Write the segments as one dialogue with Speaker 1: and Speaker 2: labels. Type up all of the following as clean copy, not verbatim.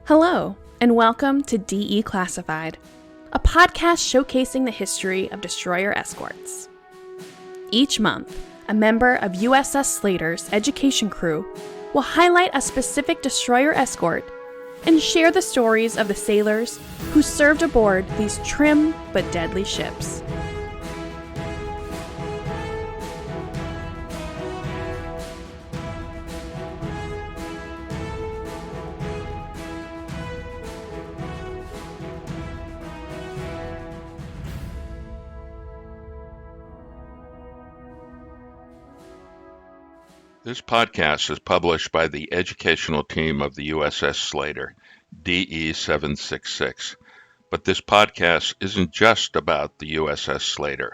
Speaker 1: Hello, and welcome to DE Classified, a podcast showcasing the history of destroyer escorts. Each month, a member of USS Slater's education crew will highlight a specific destroyer escort and share the stories of the sailors who served aboard these trim but deadly ships.
Speaker 2: This podcast is published by the educational team of the USS Slater, DE 766. But this podcast isn't just about the USS Slater.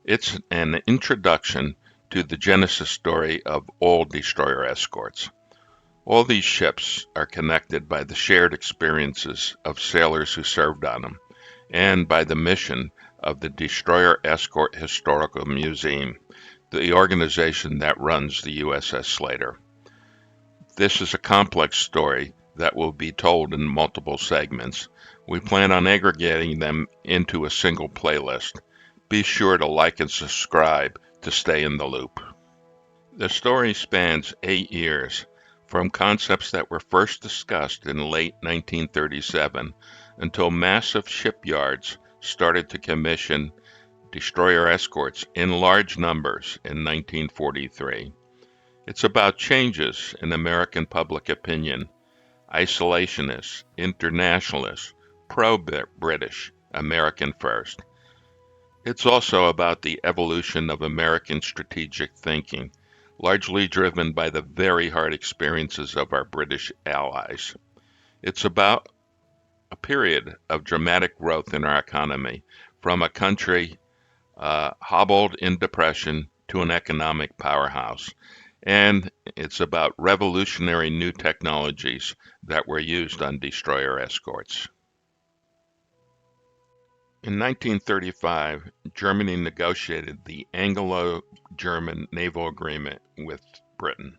Speaker 2: It's an introduction to the genesis story of all destroyer escorts. All these ships are connected by the shared experiences of sailors who served on them, and by the mission of the Destroyer Escort Historical Museum, the organization that runs the USS Slater. This is a complex story that will be told in multiple segments. We plan on aggregating them into a single playlist. Be sure to like and subscribe to stay in the loop. The story spans 8 years, from concepts that were first discussed in late 1937 until massive shipyards started to commission destroyer escorts in large numbers in 1943. It's about changes in American public opinion, isolationists, internationalists, pro-British, American first. It's also about the evolution of American strategic thinking, largely driven by the very hard experiences of our British allies. It's about a period of dramatic growth in our economy, from a country hobbled in depression to an economic powerhouse. And it's about revolutionary new technologies that were used on destroyer escorts. In 1935, Germany negotiated the Anglo-German Naval Agreement with Britain.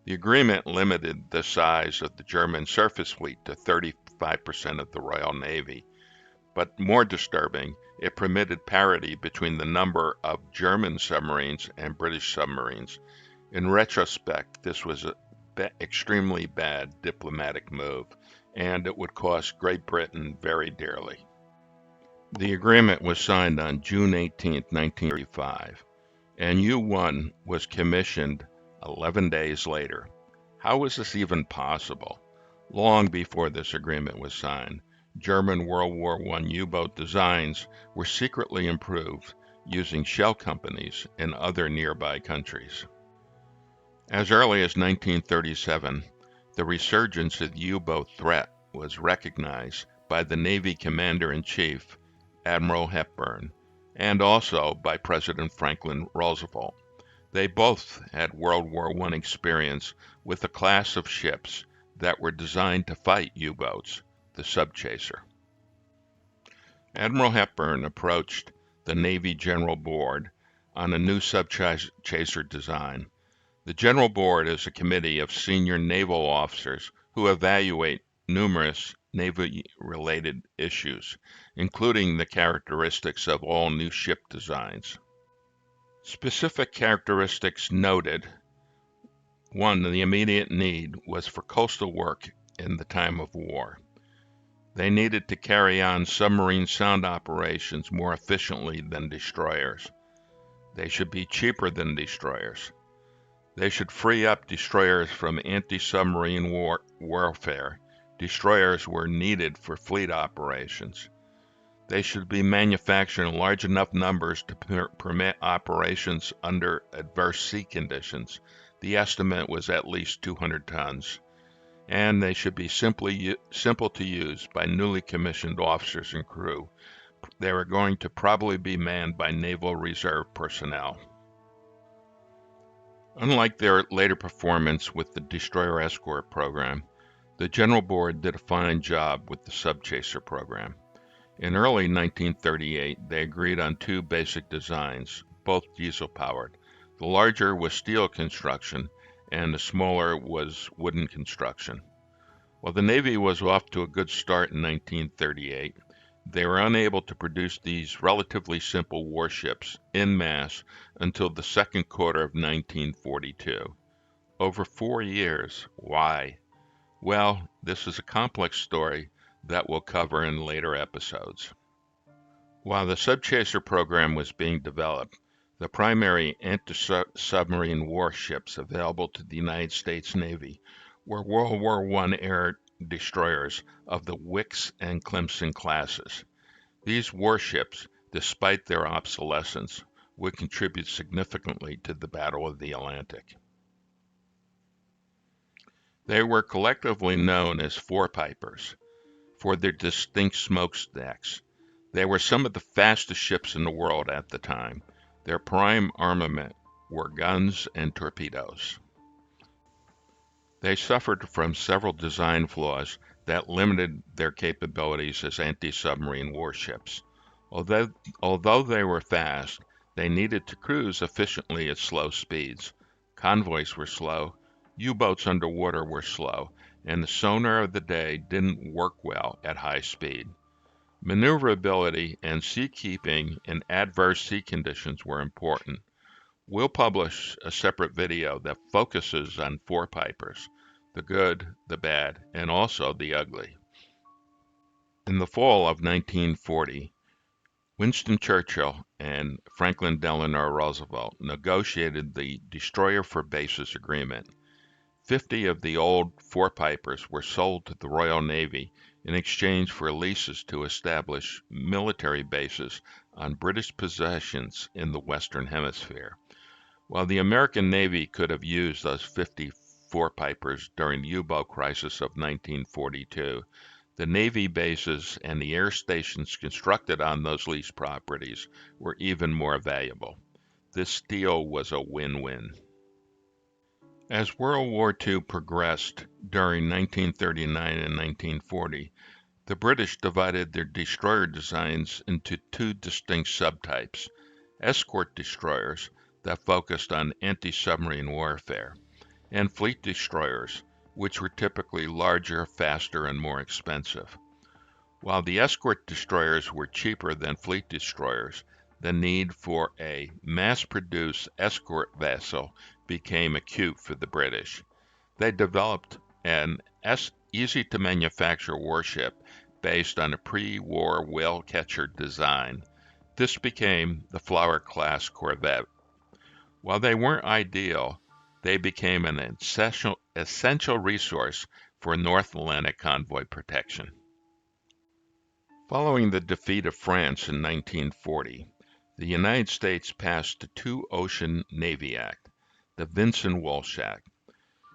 Speaker 2: The agreement limited the size of the German surface fleet to 35% of the Royal Navy. But more disturbing, it permitted parity between the number of German submarines and British submarines. In retrospect, this was an extremely bad diplomatic move, and it would cost Great Britain very dearly. The agreement was signed on June 18, 1935, and U-1 was commissioned 11 days later. How was this even possible? Long before this agreement was signed, German World War I U-boat designs were secretly improved using shell companies in other nearby countries. As early as 1937, the resurgence of the U-boat threat was recognized by the Navy Commander-in-Chief, Admiral Hepburn, and also by President Franklin Roosevelt. They both had World War I experience with a class of ships that were designed to fight U-boats, the subchaser. Admiral Hepburn approached the Navy General Board on a new subchaser design. The General Board is a committee of senior naval officers who evaluate numerous Navy-related issues, including the characteristics of all new ship designs. Specific characteristics noted: 1. The immediate need was for coastal work in the time of war. They needed to carry on submarine sound operations more efficiently than destroyers. They should be cheaper than destroyers. They should free up destroyers from anti-submarine warfare. Destroyers were needed for fleet operations. They should be manufactured in large enough numbers to permit operations under adverse sea conditions. The estimate was at least 200 tons. And they should be simple to use by newly commissioned officers and crew. They were going to probably be manned by Naval Reserve personnel. Unlike their later performance with the Destroyer Escort program, the General Board did a fine job with the Subchaser program. In early 1938, they agreed on 2 basic designs, both diesel-powered. The larger was steel construction, and the smaller was wooden construction. While the Navy was off to a good start in 1938, they were unable to produce these relatively simple warships en masse until the second quarter of 1942. Over 4 years. Why? Well, this is a complex story that we'll cover in later episodes. While the Subchaser program was being developed, the primary anti-submarine warships available to the United States Navy were World War I air destroyers of the Wickes and Clemson classes. These warships, despite their obsolescence, would contribute significantly to the Battle of the Atlantic. They were collectively known as four-pipers for their distinct smokestacks. They were some of the fastest ships in the world at the time. Their prime armament were guns and torpedoes. They suffered from several design flaws that limited their capabilities as anti-submarine warships. Although they were fast, they needed to cruise efficiently at slow speeds. Convoys were slow, U-boats underwater were slow, and the sonar of the day didn't work well at high speed. Maneuverability and seakeeping in adverse sea conditions were important. We'll publish a separate video that focuses on four-pipers, the good, the bad, and also the ugly. In the fall of 1940, Winston Churchill and Franklin Delano Roosevelt negotiated the Destroyer for Bases Agreement. 50 of the old four-pipers were sold to the Royal Navy in exchange for leases to establish military bases on British possessions in the Western Hemisphere. While the American Navy could have used those 50 four-pipers during the U-boat crisis of 1942, the Navy bases and the air stations constructed on those leased properties were even more valuable. This deal was a win-win. As World War II progressed during 1939 and 1940, the British divided their destroyer designs into two distinct subtypes: escort destroyers that focused on anti-submarine warfare, and fleet destroyers, which were typically larger, faster, and more expensive. While the escort destroyers were cheaper than fleet destroyers, the need for a mass-produced escort vessel became acute for the British. They developed an easy-to-manufacture warship based on a pre-war whale-catcher design. This became the Flower-class corvette. While they weren't ideal, they became an essential resource for North Atlantic convoy protection. Following the defeat of France in 1940, the United States passed the Two-Ocean Navy Act, the Vinson-Walsh Act.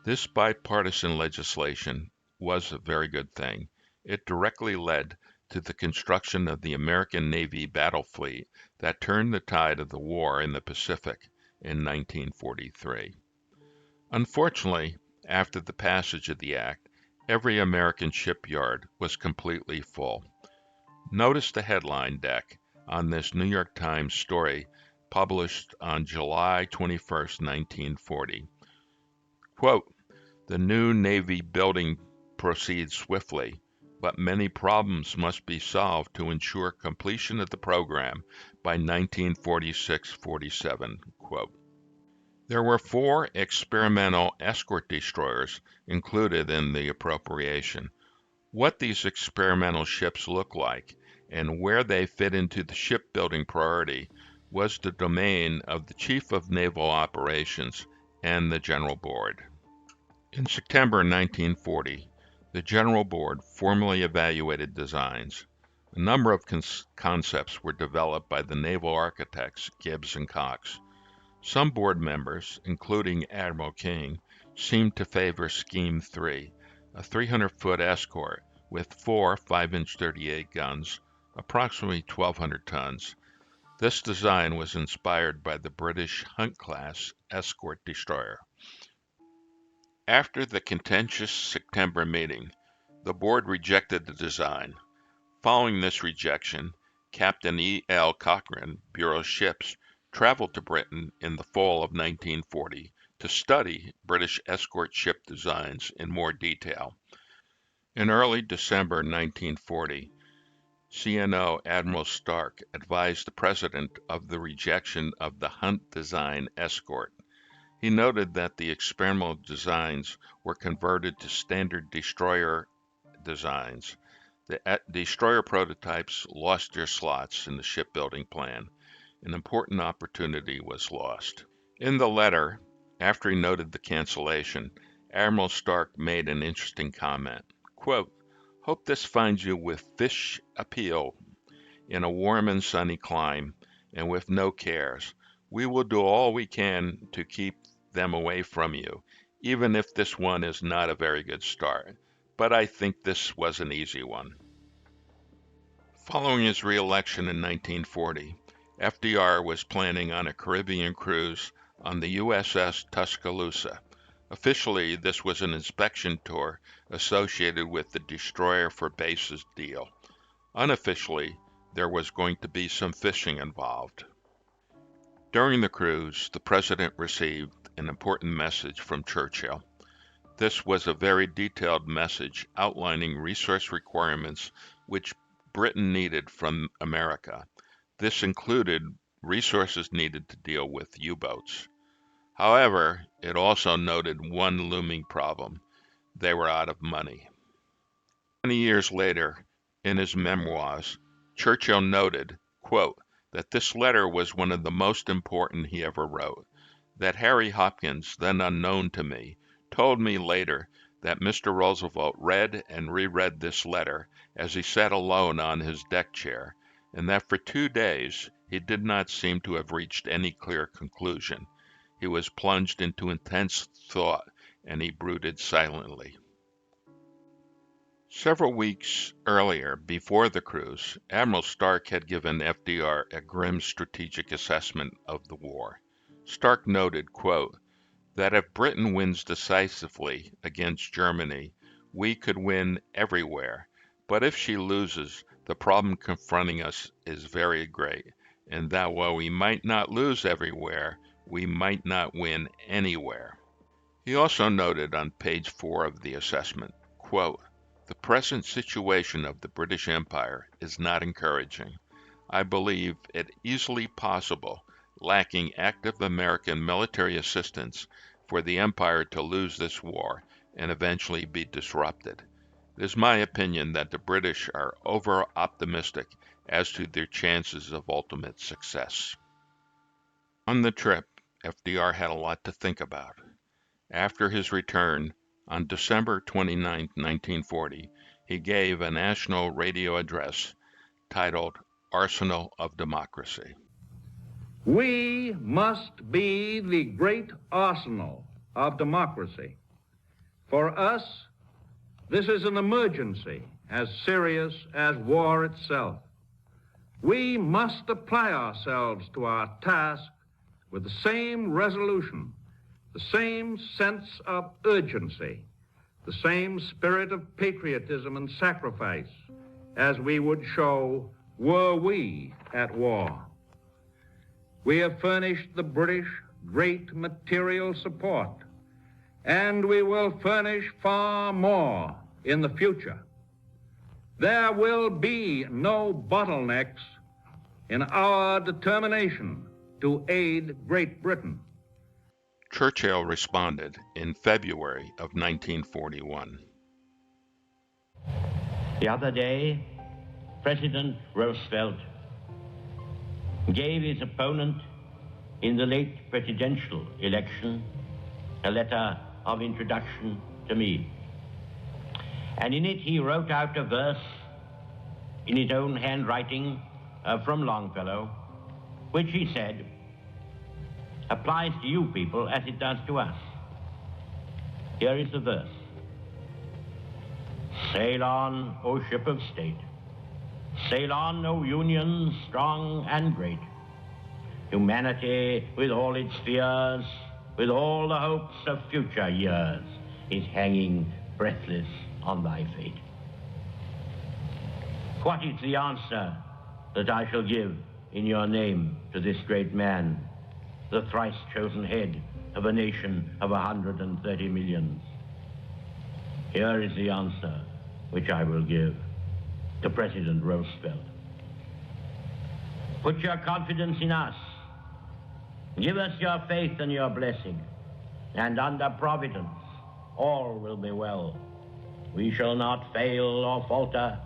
Speaker 2: This bipartisan legislation was a very good thing. It directly led to the construction of the American Navy battle fleet that turned the tide of the war in the Pacific in 1943. Unfortunately, after the passage of the act, every American shipyard was completely full. Notice the headline deck on this New York Times story published on July 21, 1940. Quote, "The new Navy building proceeds swiftly, but many problems must be solved to ensure completion of the program by 1946-47. Quote. There were 4 experimental escort destroyers included in the appropriation. What these experimental ships look like and where they fit into the shipbuilding priority was the domain of the Chief of Naval Operations and the General Board. In September 1940, the General Board formally evaluated designs. A number of concepts were developed by the naval architects Gibbs and Cox. Some board members, including Admiral King, seemed to favor Scheme 3, a 300-foot escort with 4 5-inch 38 guns, approximately 1,200 tons. This design was inspired by the British Hunt-class escort destroyer. After the contentious September meeting, the board rejected the design. Following this rejection, Captain E. L. Cochrane, Bureau of Ships, traveled to Britain in the fall of 1940 to study British escort ship designs in more detail. In early December 1940, CNO Admiral Stark advised the President of the rejection of the Hunt design escort. He noted that the experimental designs were converted to standard destroyer designs. The destroyer prototypes lost their slots in the shipbuilding plan. An important opportunity was lost. In the letter, after he noted the cancellation, Admiral Stark made an interesting comment. Quote, "Hope this finds you with fish appeal in a warm and sunny clime and with no cares. We will do all we can to keep them away from you, even if this one is not a very good start. But I think this was an easy one." Following his re-election in 1940, FDR was planning on a Caribbean cruise on the USS Tuscaloosa. Officially, this was an inspection tour associated with the Destroyer for Bases deal. Unofficially, there was going to be some fishing involved. During the cruise, the President received an important message from Churchill. This was a very detailed message outlining resource requirements which Britain needed from America. This included resources needed to deal with U-boats. However, it also noted one looming problem. They were out of money. 20 years later, in his memoirs, Churchill noted, quote, that this letter was one of the most important he ever wrote, that Harry Hopkins, then unknown to me, told me later that Mr. Roosevelt read and reread this letter as he sat alone on his deck chair, and that for 2 days he did not seem to have reached any clear conclusion. He was plunged into intense thought, and he brooded silently. Several weeks earlier, before the cruise, Admiral Stark had given FDR a grim strategic assessment of the war. Stark noted, quote, that if Britain wins decisively against Germany, we could win everywhere. But if she loses, the problem confronting us is very great, and that while we might not lose everywhere, we might not win anywhere. He also noted on page 4 of the assessment, quote, the present situation of the British Empire is not encouraging. I believe it easily possible, lacking active American military assistance, for the Empire to lose this war and eventually be disrupted. It is my opinion that the British are over-optimistic as to their chances of ultimate success. On the trip, FDR had a lot to think about. After his return, on December 29, 1940, he gave a national radio address titled Arsenal of Democracy.
Speaker 3: We must be the great arsenal of democracy. For us, this is an emergency as serious as war itself. We must apply ourselves to our task with the same resolution, the same sense of urgency, the same spirit of patriotism and sacrifice as we would show were we at war. We have furnished the British great material support, and we will furnish far more in the future. There will be no bottlenecks in our determination to aid Great Britain.
Speaker 2: Churchill responded in February of 1941.
Speaker 4: The other day, President Roosevelt gave his opponent in the late presidential election a letter of introduction to me. And in it he wrote out a verse in his own handwriting from Longfellow, which he said applies to you people as it does to us. Here is the verse. Sail on, O ship of state. Sail on, O Union strong and great. Humanity, with all its fears, with all the hopes of future years, is hanging breathless on thy fate. What is the answer that I shall give in your name to this great man, the thrice chosen head of a nation of 130 millions? Here is the answer. which I will give to President Roosevelt. Put your confidence in us. Give us your faith and your blessing, and under Providence, all will be well. We shall not fail or falter.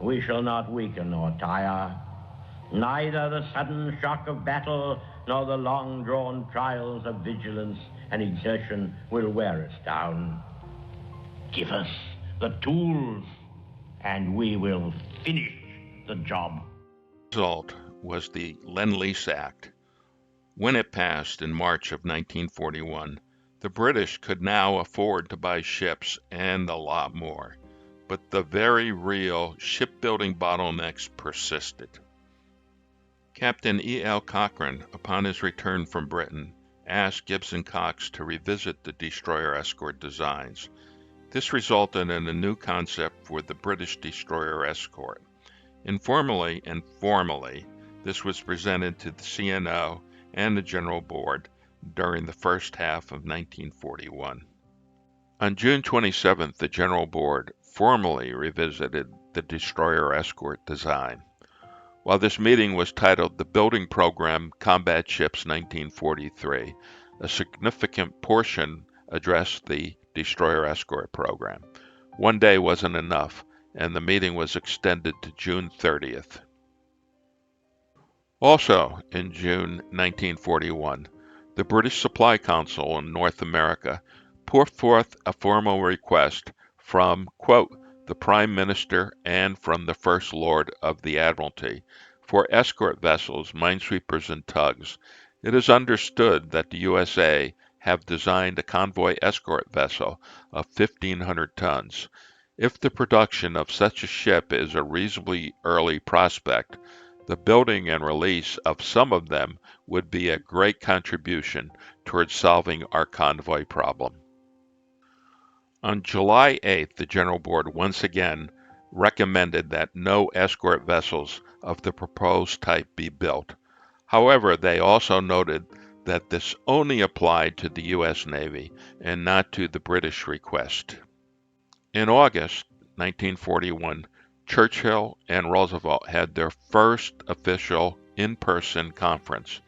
Speaker 4: We shall not weaken or tire. Neither the sudden shock of battle nor the long-drawn trials of vigilance and exertion will wear us down. Give us the tools, and we will finish the job.
Speaker 2: The result was the Lend-Lease Act. When it passed in March of 1941, the British could now afford to buy ships and a lot more, but the very real shipbuilding bottlenecks persisted. Captain E.L. Cochrane, upon his return from Britain, asked Gibson Cox to revisit the destroyer escort designs. This resulted in a new concept for the British destroyer escort. Informally and formally, this was presented to the CNO and the General Board during the first half of 1941. On June 27th, the General Board formally revisited the destroyer escort design. While this meeting was titled the Building Program Combat Ships 1943, a significant portion addressed the destroyer escort program. One day wasn't enough, and the meeting was extended to June 30th. Also, in June 1941, the British Supply Council in North America put forth a formal request from, quote, the Prime Minister and from the First Lord of the Admiralty for escort vessels, minesweepers, and tugs. It is understood that the USA have designed a convoy escort vessel of 1,500 tons. If the production of such a ship is a reasonably early prospect, the building and release of some of them would be a great contribution towards solving our convoy problem. On July 8th, the General Board once again recommended that no escort vessels of the proposed type be built. However, they also noted that this only applied to the U.S. Navy and not to the British request. In August 1941, Churchill and Roosevelt had their first official in-person conference.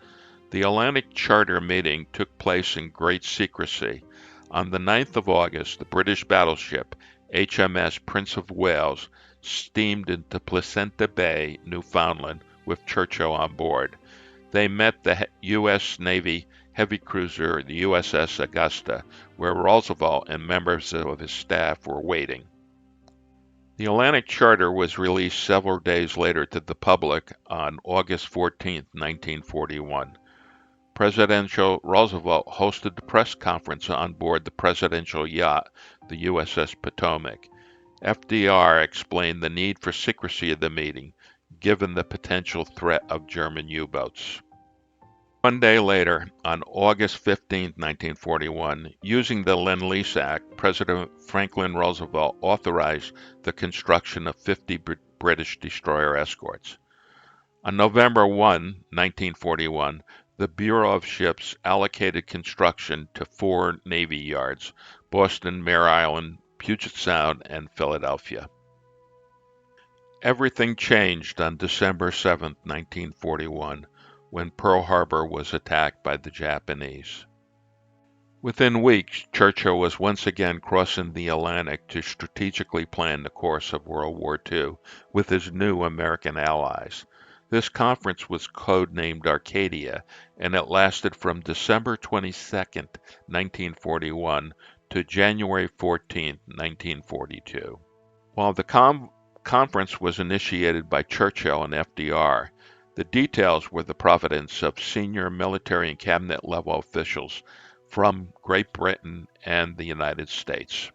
Speaker 2: The Atlantic Charter meeting took place in great secrecy. On the 9th of August, the British battleship HMS Prince of Wales steamed into Placenta Bay, Newfoundland, with Churchill on board. They met the U.S. Navy heavy cruiser, the USS Augusta, where Roosevelt and members of his staff were waiting. The Atlantic Charter was released several days later to the public on August 14, 1941. Presidential Roosevelt hosted the press conference on board the presidential yacht, the USS Potomac. FDR explained the need for secrecy of the meeting, given the potential threat of German U-boats. One day later, on August 15, 1941, using the Lend-Lease Act, President Franklin Roosevelt authorized the construction of 50 British destroyer escorts. On November 1, 1941, the Bureau of Ships allocated construction to 4 Navy yards: Boston, Mare Island, Puget Sound, and Philadelphia. Everything changed on December 7, 1941, when Pearl Harbor was attacked by the Japanese. Within weeks, Churchill was once again crossing the Atlantic to strategically plan the course of World War II with his new American allies. This conference was codenamed Arcadia, and it lasted from December 22, 1941 to January 14, 1942. While the conference was initiated by Churchill and FDR, the details were the providence of senior military and cabinet level officials from Great Britain and the United States.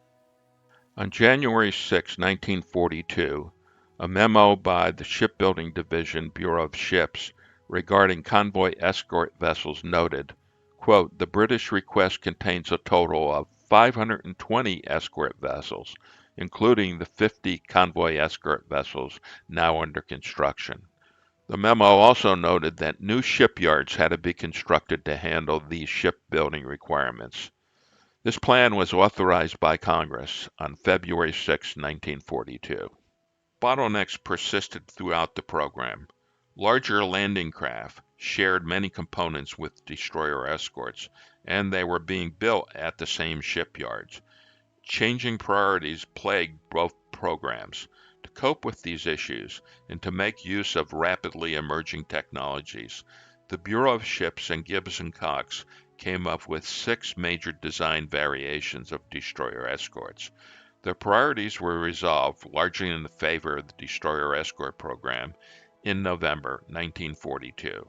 Speaker 2: On January 6, 1942, a memo by the Shipbuilding Division Bureau of Ships regarding convoy escort vessels noted, quote, the British request contains a total of 520 escort vessels, including the 50 convoy escort vessels now under construction. The memo also noted that new shipyards had to be constructed to handle these shipbuilding requirements. This plan was authorized by Congress on February 6, 1942. Bottlenecks persisted throughout the program. Larger landing craft shared many components with destroyer escorts, and they were being built at the same shipyards. Changing priorities plagued both programs. To cope with these issues and to make use of rapidly emerging technologies, the Bureau of Ships and Gibbs and Cox came up with 6 major design variations of destroyer escorts. Their priorities were resolved largely in the favor of the destroyer escort program in November 1942.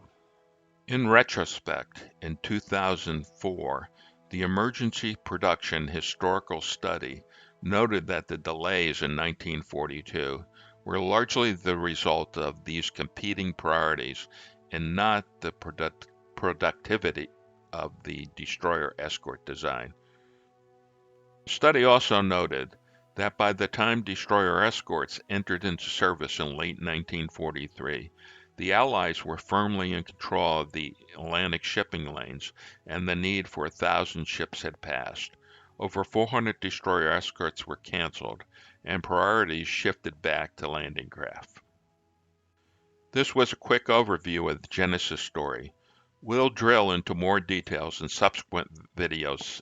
Speaker 2: In retrospect, in 2004, the Emergency Production Historical Study noted that the delays in 1942 were largely the result of these competing priorities and not the productivity of the destroyer escort design. The study also noted that by the time destroyer escorts entered into service in late 1943, the Allies were firmly in control of the Atlantic shipping lanes, and the need for 1,000 ships had passed. Over 400 destroyer escorts were canceled, and priorities shifted back to landing craft. This was a quick overview of the Genesis story. We'll drill into more details in subsequent videos.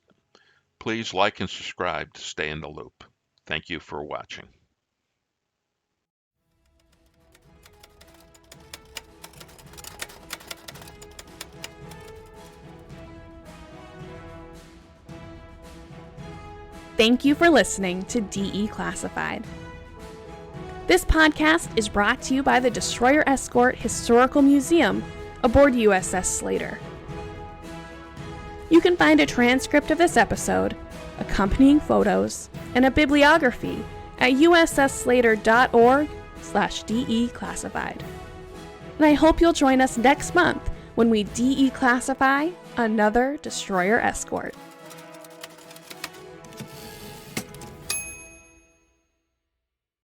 Speaker 2: Please like and subscribe to stay in the loop. Thank you for watching.
Speaker 1: Thank you for listening to DE Classified. This podcast is brought to you by the Destroyer Escort Historical Museum aboard USS Slater. You can find a transcript of this episode, accompanying photos, and a bibliography at ussslater.org/DE-classified. And I hope you'll join us next month when we DE-classify another destroyer escort.